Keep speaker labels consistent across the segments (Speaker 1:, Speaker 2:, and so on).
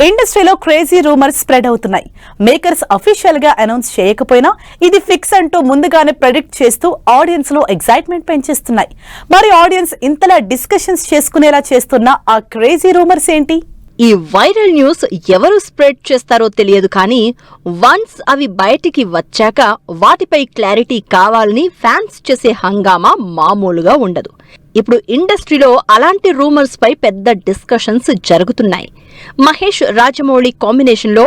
Speaker 1: ఇండస్ట్రీలో crazy rumours spread అవుతున్నాయి. Makers official గా అనౌన్స్ చేయకపోయినా ఇది ఫిక్స్ అంటూ ముందుగానే ప్రెడిక్ట్ చేస్తూ ఆడియన్స్ లో ఎక్సైట్మెంట్ పెంచేస్తున్నాయి. మరి ఆడియన్స్ ఇంతలా డిస్కషన్స్ చేసుకునేలా చేస్తున్న ఆ క్రేజీ రూమర్స్ ఏంటి?
Speaker 2: ఈ వైరల్ న్యూస్ ఎవరు స్ప్రెడ్ చేస్తారో తెలియదు, కానీ వన్స్ అవి బయటికి వచ్చాక వాటిపై క్లారిటీ కావాలని ఫ్యాన్స్ చేసే హంగామా మామూలుగా ఉండదు. ఇప్పుడు ఇండస్ట్రీలో అలాంటి రూమర్స్ పై పెద్ద డిస్కషన్స్ జరుగుతున్నాయి. మహేష్ రాజమౌళి కాంబినేషన్ లో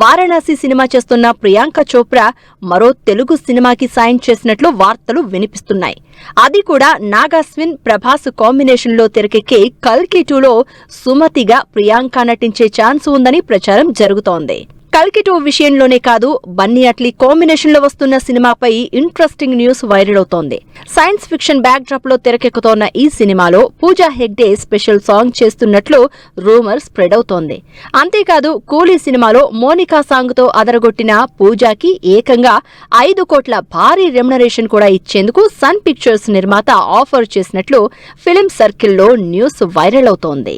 Speaker 2: వారణాసి సినిమా చేస్తున్న ప్రియాంక చోప్రా మరో తెలుగు సినిమాకి సైన్ చేసినట్లు వార్తలు వినిపిస్తున్నాయి. అది కూడా నాగాస్విన్ ప్రభాస్ కాంబినేషన్ లో తెరకెక్కే కల్కి 2లో సుమతిగా ప్రియాంక నటించే ఛాన్స్ ఉందని ప్రచారం జరుగుతోంది. కల్కి 2 విషయంలోనే కాదు, బన్నీ అట్లీ కాంబినేషన్ లో వస్తున్న సినిమాపై ఇంట్రెస్టింగ్ న్యూస్ వైరల్ అవుతోంది. సైన్స్ ఫిక్షన్ బ్యాక్ డ్రాప్ లో తెరకెక్కుతోన్న ఈ సినిమాలో పూజా హెగ్డే స్పెషల్ సాంగ్ చేస్తున్నట్లు రూమర్ స్ప్రెడ్ అవుతోంది. అంతేకాదు, కూలీ సినిమాలో మోనికా సాంగ్ తో అదరగొట్టిన పూజాకి ఏకంగా 5 కోట్ల భారీ రెమ్యునరేషన్ కూడా ఇచ్చేందుకు సన్ పిక్చర్స్ నిర్మాత ఆఫర్ చేసినట్లు ఫిల్మ్ సర్కిల్లో న్యూస్ వైరల్ అవుతోంది.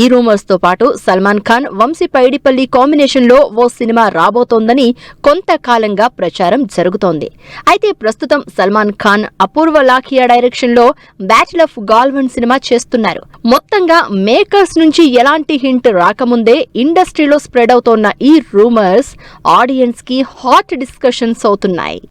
Speaker 2: ఈ రూమర్స్ తో పాటు సల్మాన్ ఖాన్, వంశీ పైడిపల్లి కాంబినేషన్ లో ఓ సినిమా రాబోతోందని కొంతకాలంగా ప్రచారం జరుగుతోంది. అయితే ప్రస్తుతం సల్మాన్ ఖాన్, అపూర్వ లాఖియా డైరెక్షన్ లో బ్యాటిల్ ఆఫ్ గాల్వన్ సినిమా చేస్తున్నారు. మొత్తంగా మేకర్స్ నుంచి ఎలాంటి హింట్ రాకముందే ఇండస్ట్రీలో స్ప్రెడ్ అవుతోన్న ఈ రూమర్స్ ఆడియన్స్ కి హాట్ డిస్కషన్స్ అవుతున్నాయి.